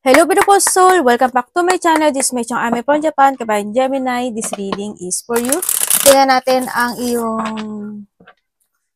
Hello beautiful soul! Welcome back to my channel. This is Mei Chong Ame from Japan. Kabayan Gemini, this reading is for you. Tingnan natin ang iyong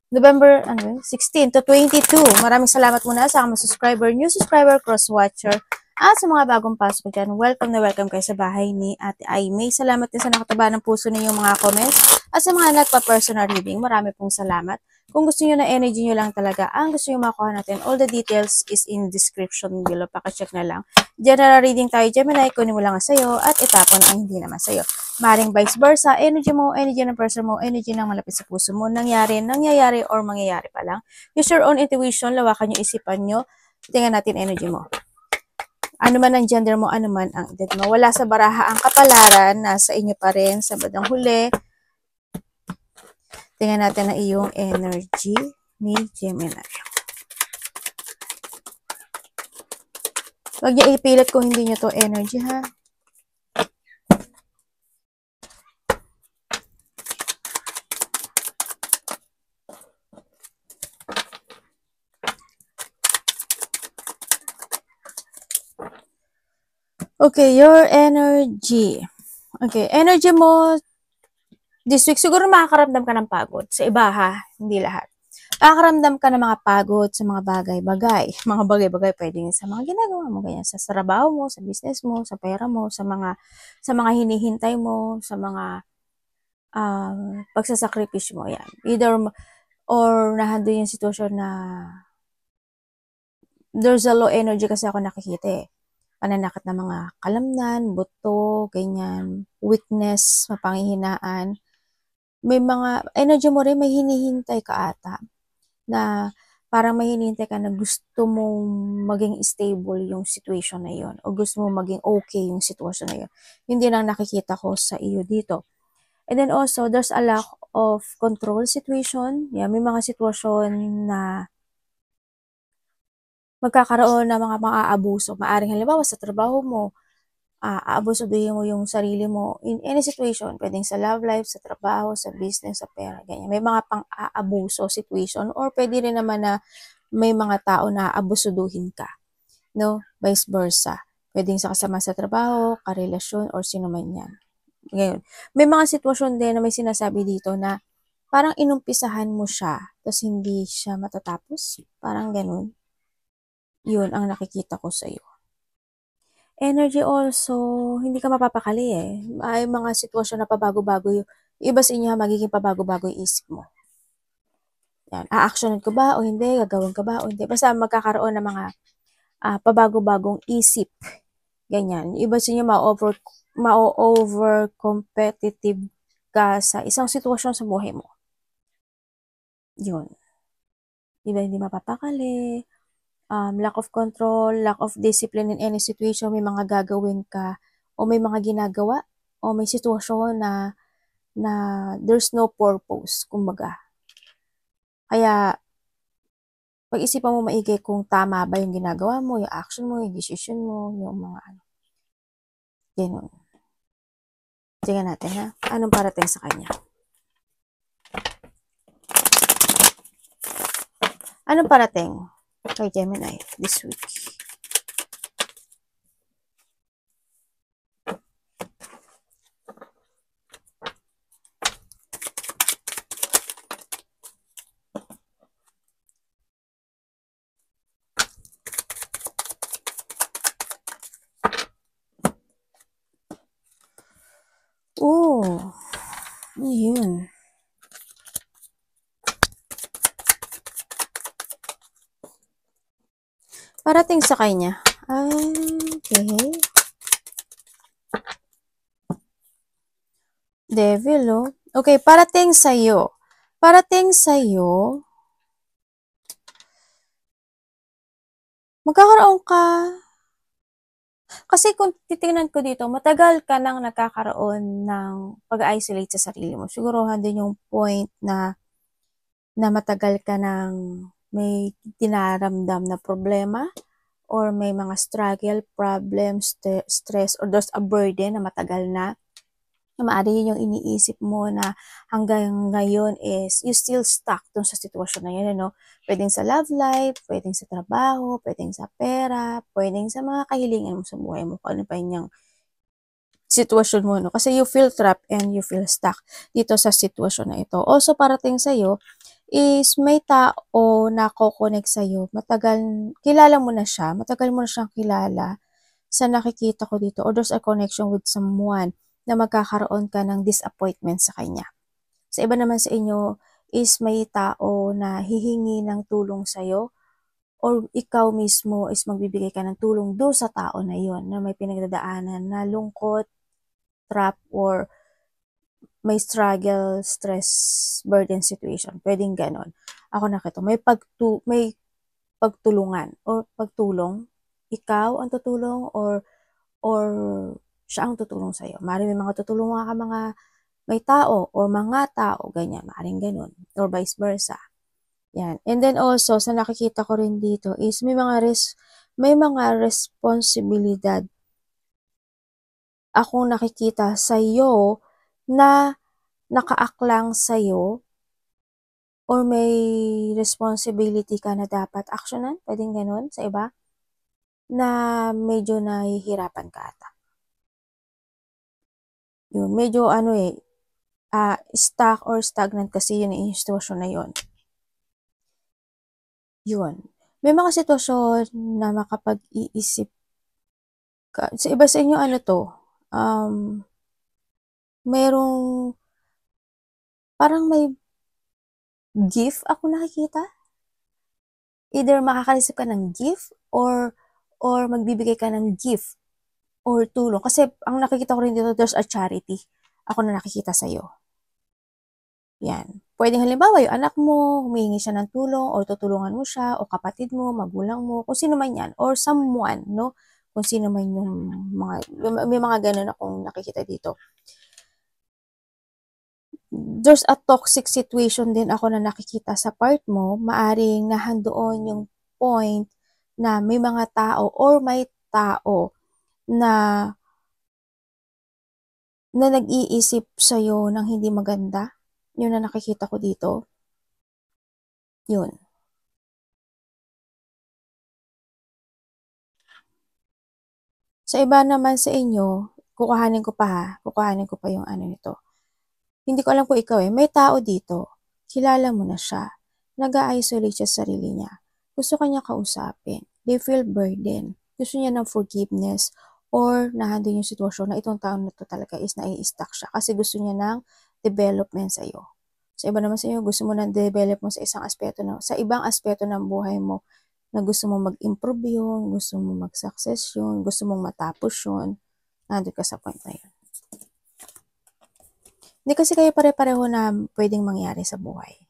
November 16 to 22. Maraming salamat muna sa mga subscriber, new subscriber, cross-watcher, at sa mga bagong pasok dyan. Welcome na welcome kayo sa bahay ni Ate Aimee. Salamat din sa nakataba ng puso ninyong mga comments. At sa mga nagpa-personal reading, marami pong salamat. Kung gusto niyo na energy niyo lang talaga, ang gusto niyo makuha natin, all the details is in description below. Paka-check na lang. General reading tayo, Gemini, kunin mo lang sa'yo at itapon ang hindi naman sa'yo. Maring vice versa, energy mo, energy ng person mo, energy ng malapit sa puso mo, nangyayari, or mangyayari pa lang. Use your own intuition, lawakan yung isipan nyo, tingnan natin energy mo. Ano man ang gender mo, ano man ang edad mo. Wala sa baraha ang kapalaran, nasa inyo pa rin sa bandang huli. Tingnan natin ang iyong energy ni Gemini. Huwag niyo ipilit kung hindi niyo to energy, ha? Okay, your energy. Okay, energy mo this week, siguro makakaramdam ka ng pagod. Sa iba ha, hindi lahat. Makakaramdam ka ng mga pagod sa mga bagay-bagay. Mga bagay-bagay pwedeng sa mga ginagawa mo, ganyan, sa trabaho mo, sa business mo, sa pera mo, sa mga hinihintay mo, sa mga pagsasakripisyo mo. Yan. Either or nahandun yung sitwasyon na there's a low energy kasi ako nakikita eh. Pananakit ng mga kalamnan, buto, ganyan, weakness, mapanghihinaan. May mga energy mo rin, may hinihintay ka ata na parang may hinihintay ka na gusto mong maging stable yung situation na yun o gusto mong maging okay yung situation na yun. Yun din ang nakikita ko sa iyo dito. And then also, there's a lack of control situation. Yeah, may mga sitwasyon na magkakaroon ng mga aabuso. Maaring halimbawa sa trabaho mo, aabusuduhin mo yung sarili mo in any situation, pwedeng sa love life, sa trabaho, sa business, sa pera, ganyan. May mga pang-aabuso situation or pwede rin naman na may mga tao na abusuduhin ka, no? Vice versa. Pwedeng sa kasama sa trabaho, karelasyon, or sino man yan. Ngayon, may mga sitwasyon din na may sinasabi dito na parang inumpisahan mo siya, tapos hindi siya matatapos. Parang ganun. Yun ang nakikita ko sa iyo. Energy also, hindi ka mapapakali eh. May mga sitwasyon na pabago-bago yung iba sa inyo magiging pabago-bago yung isip mo. Yan, a-actionin ko ba o hindi? Gagawin ko ba o hindi? Basta magkakaroon ng mga pabago-bagong isip. Ganyan. Iba sa inyo ma-over competitive ka sa isang sitwasyon sa buhay mo. Yun. Iba hindi mapapakali. Lack of control, lack of discipline in any situation, may mga gagawin ka o may mga ginagawa o may sitwasyon na there's no purpose, kumbaga. Kaya, pag-isipan mo maigi kung tama ba yung ginagawa mo, yung action mo, yung decision mo, yung mga ano. Ganun. Tingnan natin ha. Anong parating sa kanya? Anong parating kay Gemini this week? Oh, yun. Parating sa kanya. Okay. Devil, oh. Okay, parating sa'yo. Parating sa'yo, magkakaroon ka. Kasi kung titingnan ko dito, matagal ka nang nakakaroon ng pag-isolate sa sarili mo. Siguruhan din yung point na matagal ka nang may dinaramdam na problema or may mga struggle, problems, stress, or there's a burden na matagal na. Maari yun yung iniisip mo na hanggang ngayon is you still stuck dun sa sitwasyon na yun, ano? Pwedeng sa love life, pwedeng sa trabaho, pwedeng sa pera, pwedeng sa mga kahilingan mo sa buhay mo, kung ano pa yung sitwasyon mo, no? Kasi you feel trapped and you feel stuck dito sa sitwasyon na ito. Also, parating sa'yo is may tao na ko-connect sa'yo. Kilala mo na siya, matagal mo na siyang kilala sa nakikita ko dito, or there's a connection with someone na magkakaroon ka ng disappointment sa kanya. Sa iba naman sa inyo is may tao na hihingi ng tulong sa'yo, or ikaw mismo is magbibigay ka ng tulong do sa tao na yon na may pinagdadaanan na lungkot, trap, or may struggle, stress, burden situation. Pwedeng ganon. Ako nakita, may pagtulungan or pagtulong. Ikaw ang tutulong or siya ang tutulong sa'yo. Maaaring may mga tutulungan ka may tao or mga tao, ganyan. Maaaring ganon. Or vice versa. Yan. And then also, sa nakikita ko rin dito is may mga responsibilidad akong nakikita sa'yo na nakaaklang sa'yo, or may responsibility ka na dapat actionan, pwedeng ganon sa iba, na medyo nahihirapan ka ata. Yun, medyo stuck or stagnant kasi yun yung sitwasyon na yun. Yun. May mga sitwasyon na makapag-iisip ka. Sa iba sa inyo, merong, parang may gift ako nakikita. Either makakaisip ka ng gift or magbibigay ka ng gift or tulong. Kasi ang nakikita ko rin dito, there's a charity. Ako na nakikita sa'yo. Yan. Pwedeng halimbawa, yung anak mo, humihingi siya ng tulong, o tutulungan mo siya, o kapatid mo, magulang mo, kung sino man yan, or someone, no? Kung sino man yung may mga ganun akong nakikita dito. There's a toxic situation din ako na nakikita sa part mo. Maaring nahandoon yung point na may mga tao or may tao na nag-iisip sa'yo ng hindi maganda. Yun na nakikita ko dito. Yun. Sa iba naman sa inyo, kukuhanin ko pa yung nito. Hindi ko alam kung ikaw may tao dito. Kilala mo na siya. Nag-a-isolate siya sa sarili niya. Gusto kanya kausapin. They feel burden. Gusto niya ng forgiveness, or nahandin yung sitwasyon na itong tao na to talaga is nai-stuck siya kasi gusto niya ng development sa iyo. Sa iba naman sa iyo, gusto mo ng development sa ibang aspeto ng buhay mo, na gusto mo mag-improve yun, gusto mo mag-success yun, gusto mong matapos yun. Nandun ka sa point na yun. Hindi kasi kayo pare-pareho na pwedeng mangyari sa buhay.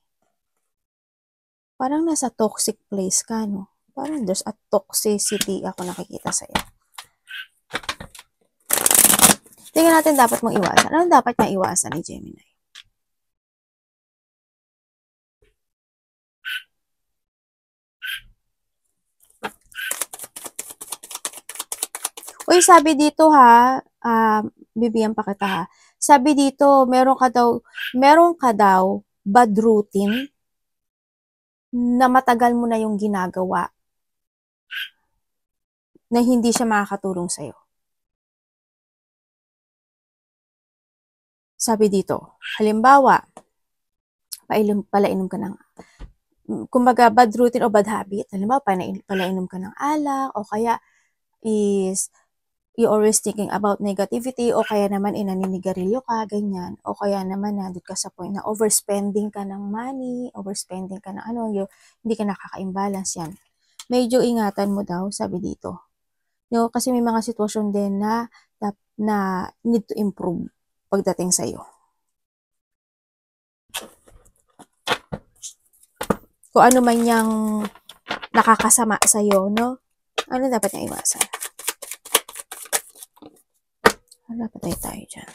Parang nasa toxic place ka, no? Parang there's a toxicity ako nakikita sa'yo. Tingnan natin dapat mong iwasan. Anong dapat niya iwasan ni Gemini? Uy, sabi dito ha, bibigyan pa kita ha. Sabi dito, meron ka daw bad routine na matagal mo na yung ginagawa na hindi siya makakatulong sa'yo. Sabi dito, halimbawa, palainom ka ng, kumbaga bad routine o bad habit, halimbawa, palainom ka ng alak, o kaya is you always thinking about negativity, o kaya naman naninigarilyo ka, ganyan, o kaya naman nandun ka sa point na overspending ka ng money, overspending ka ng hindi ka nakaka-imbalance yan. Medyo ingatan mo daw, sabi dito. No, kasi may mga sitwasyon din na need to improve pagdating sa iyo. Kung ano man yang nakakasama sa iyo, no? Ano dapat niyang iwasan? Wala, patay tayo dyan.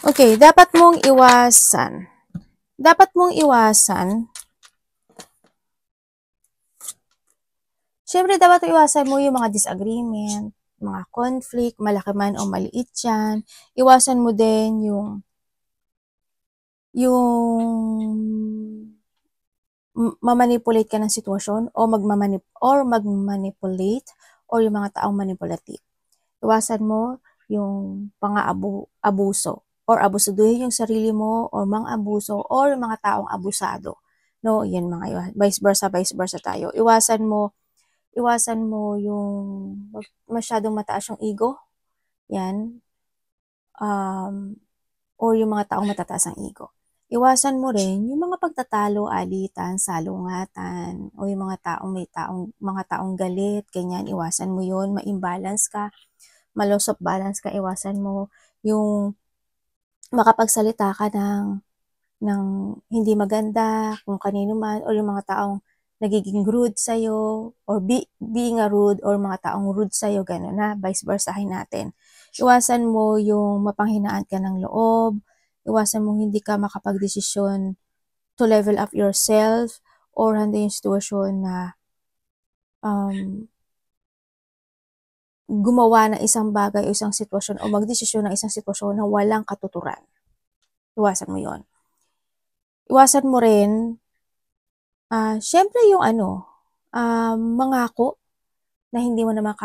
Okay, dapat mong iwasan. dapat mong iwasan, syempre dapat iwasan mo yung mga disagreement, mga conflict, malaki man o maliit yan. Iwasan mo din yung mamanipulate ka ng sitwasyon o magmanipulate or yung mga taong manipulative. Iwasan mo yung pang-abuso or abusuduhin yung sarili mo or mang-abuso or yung mga taong abusado. No, yan mga vice versa tayo. Iwasan mo yung masyadong mataas yung ego. Yan. Or yung mga taong matataas ang ego. Iwasan mo rin yung mga pagtatalo, alitan, salungatan, o yung mga taong galit, ganyan, iwasan mo yun, ma-imbalance ka, ma-loss of balance ka, iwasan mo yung makapagsalita ka ng hindi maganda kung kanino man, o yung mga taong nagiging rude sa'yo, or being a rude, or mga taong rude sa'yo, gano'n na, vice versahin natin. Iwasan mo yung mapanghinaan ka ng loob, iwasan mo hindi ka makapagdesisyon to level up yourself, or handa yung sitwasyon na gumawa ng isang bagay o isang sitwasyon o magdesisyon ng isang sitwasyon na walang katuturan. Iwasan mo yon. Iwasan mo rin, syempre yung mangako na hindi mo naman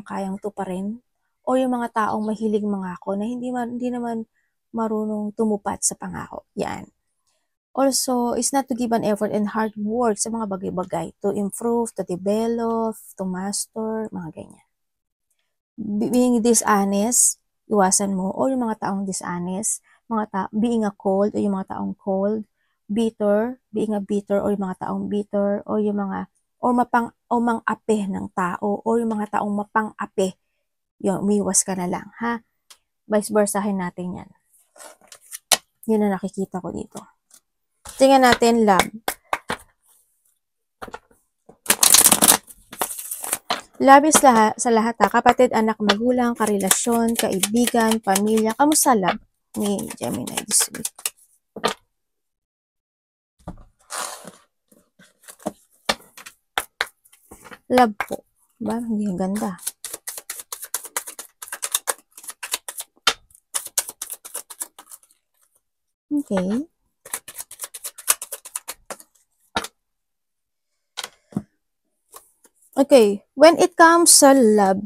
kayang tuparin, o yung mga taong mahilig mangako na hindi naman marunong tumupad sa pangako. Yan. Also, is not to give an effort and hard work sa mga bagay-bagay to improve, to develop, to master, mga ganyan. Being dishonest, iwasan mo, o yung mga taong dishonest, being a cold, o yung mga taong cold, being a bitter, o yung mga taong bitter, o yung mga, o mang-ape ng tao, o yung mga taong mapang-ape, yun, umiwas ka na lang, ha? Vice versahin natin yan. Yun na nakikita ko dito. Tingnan natin love. Love is sa lahat ha. Kapatid, anak, magulang, karelasyon, kaibigan, pamilya. Kamusta love ni Gemini this week? Love po. Diba? Hindi ganda. Okay. Okay, when it comes sa love,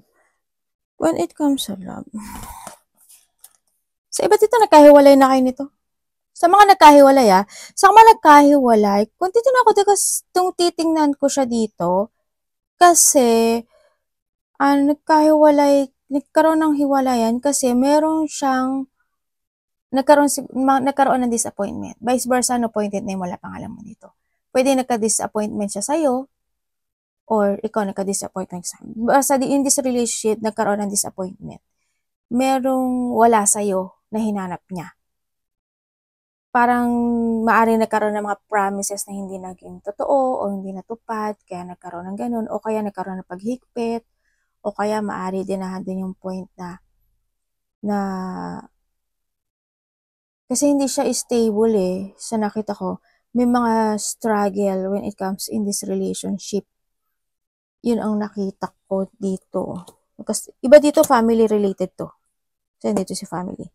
sa iba dito nagkahiwalay na kayo nito. Sa mga nagkahiwalay, kung titignan ko kung titingnan ko siya dito, kasi, nagkaroon ng hiwalayan kasi meron siyang, nagkaroon ng disappointment. Vice versa, no, pointed na yung wala pangalan mo dito. Pwede nagka-disappointment siya sa'yo, or ikaw nagka-disappointment sa basta in this relationship, nagkaroon ng disappointment. Merong wala sa'yo na hinanap niya. Parang maaari nagkaroon ng mga promises na hindi naging totoo o hindi natupad, kaya nagkaroon ng ganun, o kaya nagkaroon ng paghigpit, o kaya maaari din natin yung point na kasi hindi siya stable sa nakita ko, may mga struggle when it comes in this relationship. Yun ang nakita ko dito. Kasi iba dito, family related to. So, dito si family.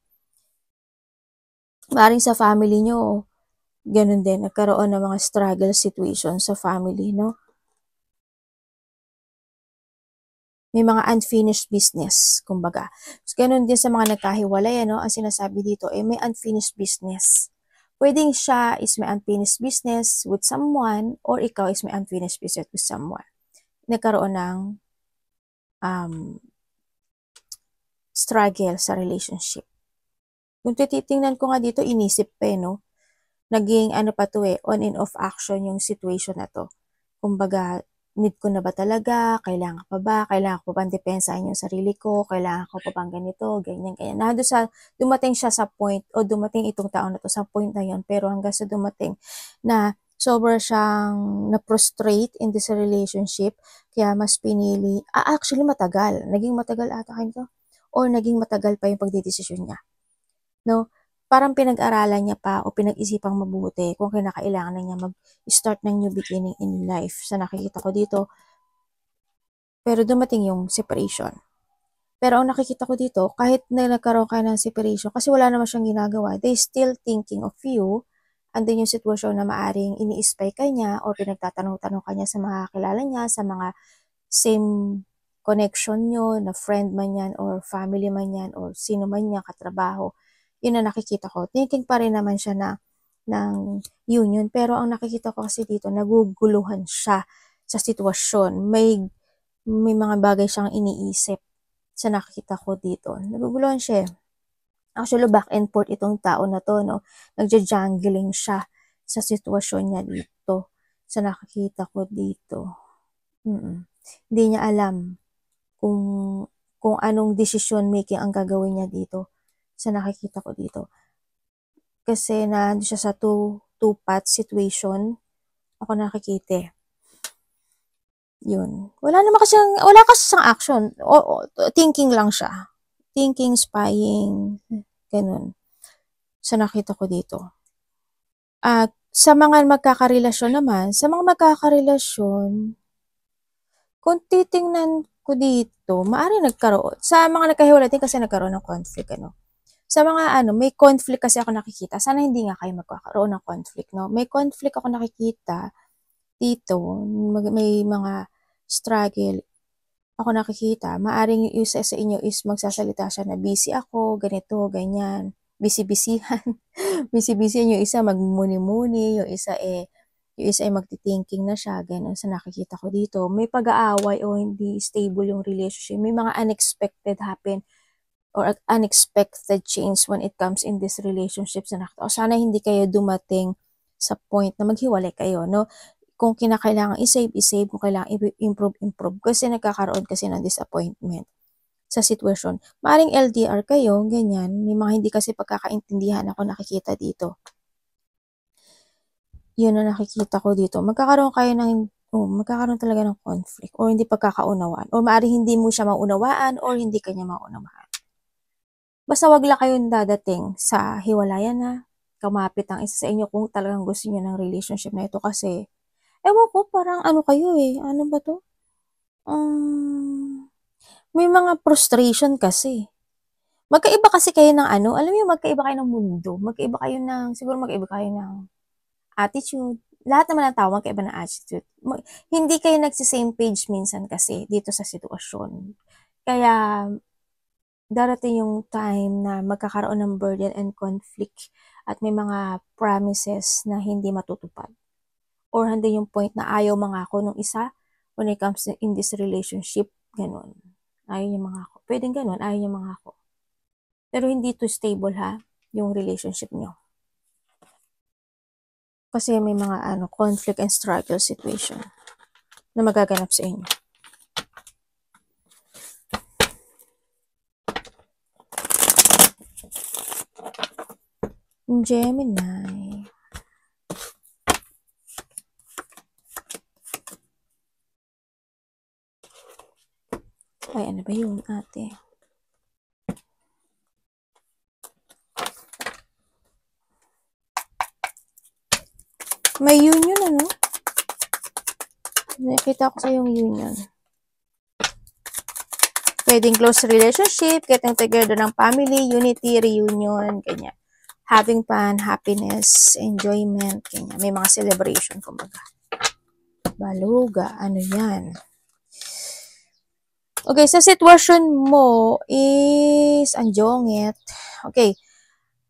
Maaaring sa family nyo, ganun din, nagkaroon ng mga struggle situation sa family, no? May mga unfinished business, kumbaga. So, ganun din sa mga nagkahiwalay, no? Ang sinasabi dito, may unfinished business. Pwedeng siya is may unfinished business with someone, or ikaw is may unfinished business with someone. Nagkaroon ng struggle sa relationship. Kung titingnan ko nga dito, inisip pa no? Naging on and off action yung situation na to. Kumbaga, need ko na ba talaga? Kailangan pa ba? Kailangan ko pa bang depensahan yung sarili ko? Kailangan ko pa bang ganito? Ganyan. Dumating siya sa point, o dumating itong taon na to sa point na yun, pero hanggang sa dumating na sobra siyang na-prostrate in this relationship, kaya mas pinili, actually matagal, naging matagal ata kayo to, or naging matagal pa yung pagdidesisyon niya. No? parang pinag-aralan niya pa o pinag-isipang mabuti kung kinakailangan na niya mag-start ng new beginning in life sa nakikita ko dito. Pero dumating yung separation. Pero ang nakikita ko dito, kahit na nagkaroon kayo ng separation, kasi wala naman siyang ginagawa, they still thinking of you. Andun yung sitwasyon na maaring ini-spy ka niya o pinagtatanong-tanong ka niya sa mga kilala niya, sa mga same connection nyo, na friend man yan or family man yan or sino man niya, katrabaho. Yun na nakikita ko. Thinking pa rin naman siya ng union. Pero ang nakikita ko kasi dito, naguguluhan siya sa sitwasyon. May mga bagay siyang iniisip sa nakikita ko dito. Naguguluhan siya. Actually, back and forth itong tao na to, no? Nagja-jungling siya sa sitwasyon niya dito. Sa nakikita ko dito. Hindi niya alam kung anong decision making ang gagawin niya dito. Sa nakikita ko dito. Kasi na siya sa two-path situation. Ako nakikita. Yun. Wala kasi siyang action. Thinking lang siya. Thinking, spying, ganun. Sa nakita ko dito. At sa mga magkakarelasyon naman, kung titingnan ko dito, maaari nagkaroon. Sa mga nagkahiwalay din kasi nagkaroon ng conflict, ano. Sa mga may conflict kasi ako nakikita. Sana hindi nga kayo magkakaroon ng conflict, no. May conflict ako nakikita dito. May mga struggle ako nakikita. Maaring yung isa sa inyo is magsasalita siya na busy ako, ganito, ganyan. Busy-busyhan. Busy-busyhan yung isa magmuni-muni, yung isa ay magti-thinking na siya, ganun sa nakikita ko dito. May pag-aaway o hindi stable yung relationship. May mga unexpected happen or unexpected change when it comes in this relationship sa nakita ko. Sana hindi kayo dumating sa point na maghiwalay kayo, no? Kung kinakailangan i-save, kung kailangan improve. Kasi nagkakaroon kasi ng disappointment sa sitwasyon. Maaring LDR kayo, ganyan. May mga hindi kasi pagkakaintindihan ako nakikita dito. Yun na nakikita ko dito. Magkakaroon talaga ng conflict or hindi pagkakaunawaan. Or maaring hindi mo siya maunawaan or hindi kanya maunawaan. Basta wag lang kayong dadating sa hiwalayan na kumapit ang isa sa inyo kung talagang gusto niyo ng relationship na ito kasi ewan ko, parang kayo ano ba to? May mga frustration kasi. Magkaiba kasi kayo ng alam mo magkaiba kayo ng mundo. Siguro magkaiba kayo ng attitude. Lahat naman ng tao magkaiba ng attitude. Hindi kayo nagsi-same page minsan kasi dito sa sitwasyon. Kaya, darating yung time na magkakaroon ng burden and conflict at may mga promises na hindi matutupad. Or hindi yung point na ayaw mangako nung isa when it comes in this relationship, ganun. Ayaw niya mangako. Pwedeng ganun, ayaw niya mangako. Pero hindi to stable yung relationship niyo. Kasi may mga conflict and struggle situation na magaganap sa inyo. Gemini. Ay, ano ba yun, ate? May union, Nakita ko sa yung union. Pwedeng close relationship, getting together ng family, unity, reunion, ganyan. Having fun, happiness, enjoyment, ganyan. May mga celebration, kumbaga. Baluga, ano yan? Okay, sa sitwasyon mo is, anjongit. Okay,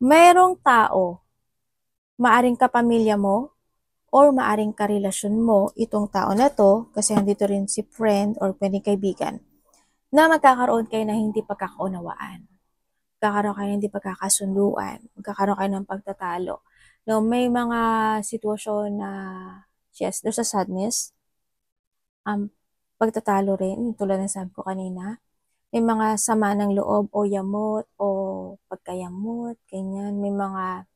mayroong tao, maaring kapamilya mo, or maaring karelasyon mo, itong tao na to, kasi andito rin si friend or pwedeng kaibigan, na magkakaroon kayo na hindi pagkakaunawaan. Magkakaroon kayo ng hindi pagkakasunduan. Magkakaroon kayo ng pagtatalo. No, may mga sitwasyon na, yes, there's a sadness. Pagtatalo rin, tulad ng sabi ko kanina. May mga sama ng loob o yamot o pagkayamot, ganyan. May mga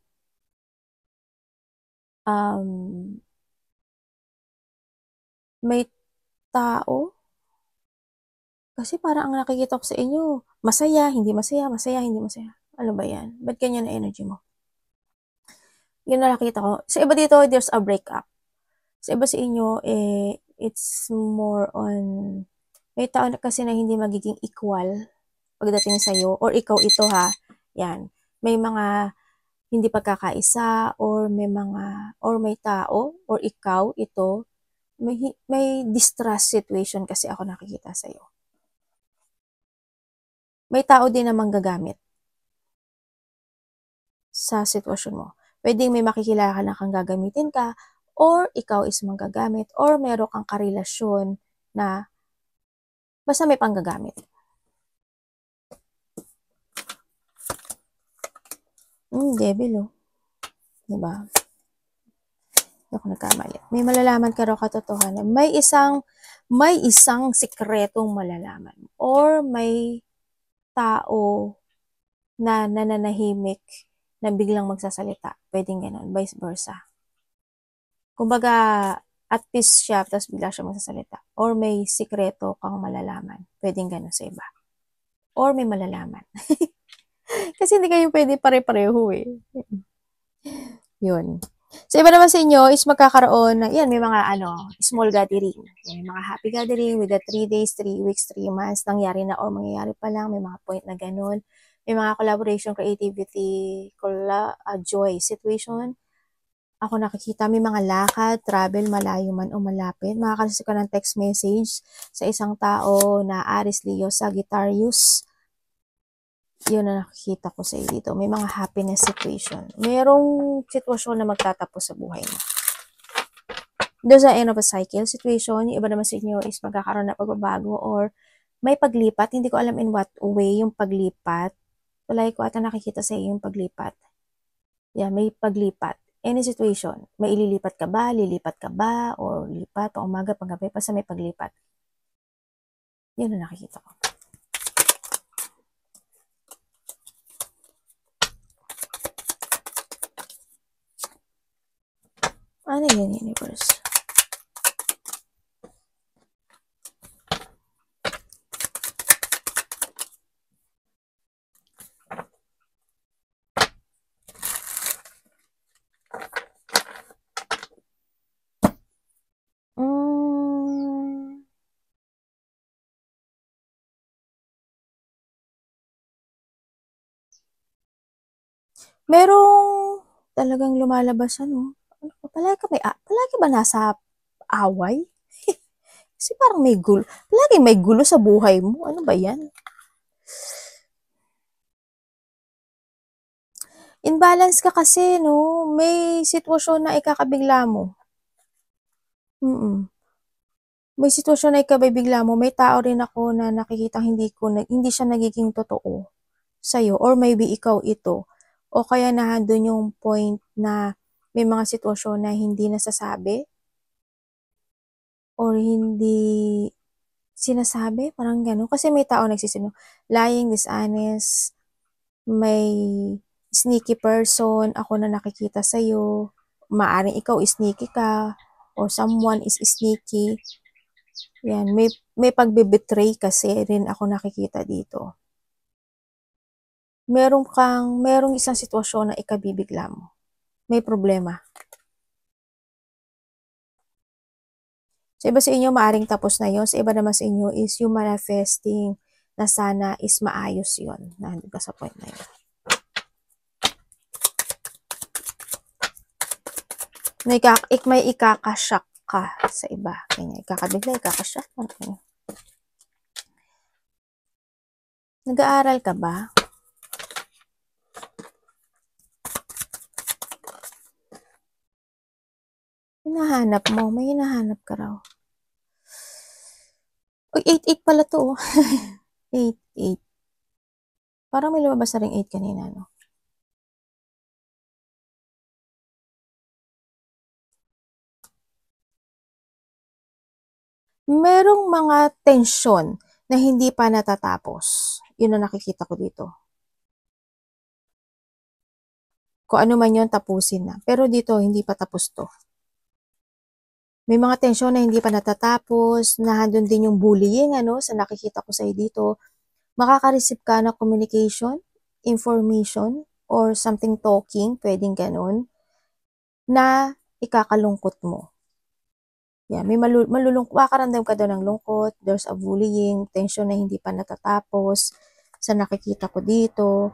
may tao kasi parang ang nakikita ko sa inyo, masaya, hindi masaya, masaya, hindi masaya. Ano ba yan? Ba't ganyan na energy mo? Yun na nakita ko. Sa iba dito, there's a breakup. Sa iba sa inyo, it's more on, may tao kasi na hindi magiging equal pagdating sa'yo, or ikaw ito ha, yan. May mga hindi pagkakaisa, or may tao, or ikaw, ito, may distrust situation kasi ako nakikita sa'yo. May tao din na manggagamit sa sitwasyon mo. Pwedeng may makikilala na kang gagamitin ka, or ikaw is manggagamit, or meron kang karelasyon na basta may panggagamit. Devil, oh. Diba? Hindi ako nagkamali. May malalaman ka raw katotohanan. May isang sikretong malalaman. Or may tao na nananahimik na biglang magsasalita. Pwedeng ganun. Vice versa. Kumbaga, at peace siya, tapos bigla siya magsasalita. Or may sikreto kang malalaman. Pwedeng ganun sa iba. Or may malalaman. Kasi hindi kayo pwede pare-pareho eh. Yun. So, iba naman sa inyo is magkakaroon na, yan, may mga small gathering. May mga happy gathering with the 3 days, 3 weeks, 3 months, nangyari na or mangyayari pa lang, may mga point na ganun. May mga collaboration, creativity, joy situation. Ako nakikita, may mga lakad, travel, malayo man o malapit. Makakalis ka ng text message sa isang tao na Aries, Leo, Sagittarius. Yun na nakikita ko sa iyo dito. May mga happiness situation. Merong sitwasyon na magtatapos sa buhay mo. Doon sa end of a cycle situation, yung iba naman sa inyo is magkakaroon na pagbabago or may paglipat. Hindi ko alam in what way yung paglipat. Tulay ko ata nakikita sa iyo yung paglipat. Yeah, may paglipat. Any situation. May ililipat ka ba? Lilipat ka ba? O lipat o umaga, panggabi, basta may paglipat. Yun na nakikita ko. Ano yun, universe? Merong talagang lumalabas palagi ba nasa away? Kasi parang may gulo. Palagi may gulo sa buhay mo. Ano ba yan? Imbalance ka kasi, no? May sitwasyon na ikakabigla mo. May sitwasyon na ikabibigla mo. May tao rin ako na nakikita hindi siya nagiging totoo sa'yo. Or maybe ikaw ito. O kaya nandun yung point na may mga sitwasyon na hindi nasasabi. Or hindi sinasabi. Parang gano'n. Kasi may tao lying, dishonest, may sneaky person, ako na nakikita sa'yo, maaring ikaw sneaky ka, or someone is sneaky. Yan, may pagbe-betray kasi rin ako nakikita dito. Merong isang sitwasyon na ikabibigla mo. May problema. Sa iba sa inyo, maaring tapos na yon. Sa iba naman sa inyo is yung manifesting na sana is maayos yon. Nandun ka sa point na yun. May ikakashock ka sa iba. Kanya, ikakabigla, ikakashock. Okay. Nag-aaral ka ba? Hinahanap mo. May hinahanap ka raw. Uy, 8-8 pala to. 8-8. Parang may lumabas na rin 8 kanina, no? Merong mga tensyon na hindi pa natatapos. Yun ang nakikita ko dito. Kung ano man yun, tapusin na. Pero dito, hindi pa tapos to. May mga tensyon na hindi pa natatapos, nahandun din yung bullying, sa nakikita ko sa'yo dito. Makaka-receive ka ng communication, information, or something talking, pwedeng ganun. na ikakalungkot mo. Yan, may makaramdam ka daw ng lungkot, there's a bullying, tension na hindi pa natatapos, sa nakikita ko dito,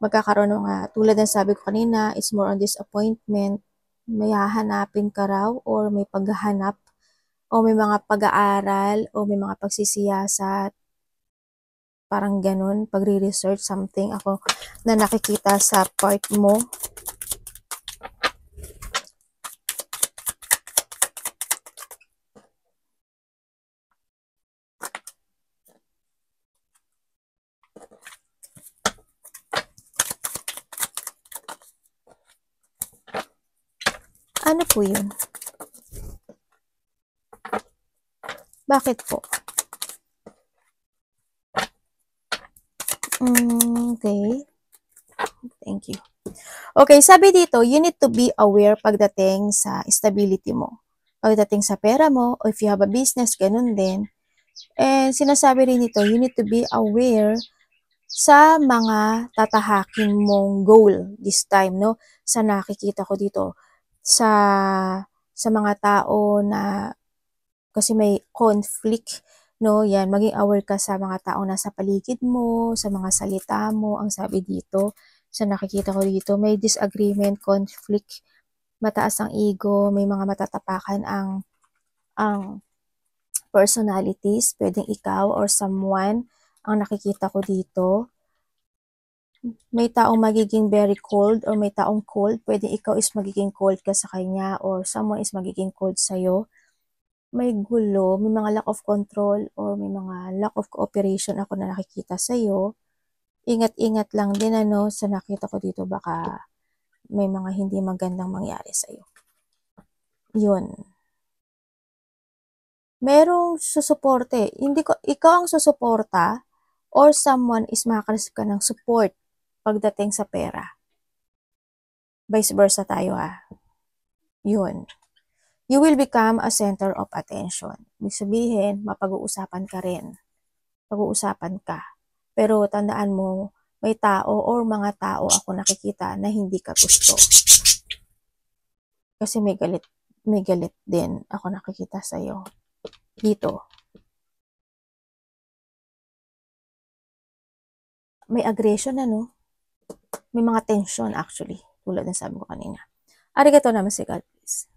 magkakaroon ng, tulad ng sabi ko kanina, it's more on disappointment, may hahanapin ka raw, or may paghahanap, o may mga pag-aaral, o may mga pagsisiyasat, parang ganun, pagre-research something ako na nakikita sa part mo. Ano po yun? Bakit po? Okay. Thank you. Okay, sabi dito, you need to be aware pagdating sa stability mo. Pagdating sa pera mo, or if you have a business, ganun din. And sinasabi rin dito, you need to be aware sa mga tatahakin mong goal this time, no? Sa nakikita ko dito, sa mga tao na, kasi may conflict, no? Yan, maging aware ka sa mga tao na sa paligid mo, sa mga salita mo, ang sabi dito, sa nakikita ko dito, may disagreement, conflict, mataas ang ego, may mga matatapakan ang personalities, pwedeng ikaw or someone, ang nakikita ko dito. May taong magiging very cold or may taong cold, pwedeng ikaw is magiging cold ka sa kanya or someone is magiging cold sa'yo. May gulo, may mga lack of control or may mga lack of cooperation ako na nakikita sa'yo. Ingat-ingat lang din sa nakita ko dito, baka may mga hindi magandang mangyari sa'yo. Yun. Merong susuporte. Hindi ko, ikaw ang susuporta or someone is makakareceive ka ng support pagdating sa pera. Vice versa tayo Yun. You will become a center of attention. Ibig sabihin, mapag-uusapan ka rin. Pag-uusapan ka. Pero tandaan mo, may tao or mga tao ako nakikita na hindi ka gusto. Kasi may galit din ako nakikita sa'yo. Dito. May aggression may mga tension actually, tulad ng sabi ko kanina. Arigato namaste, God please.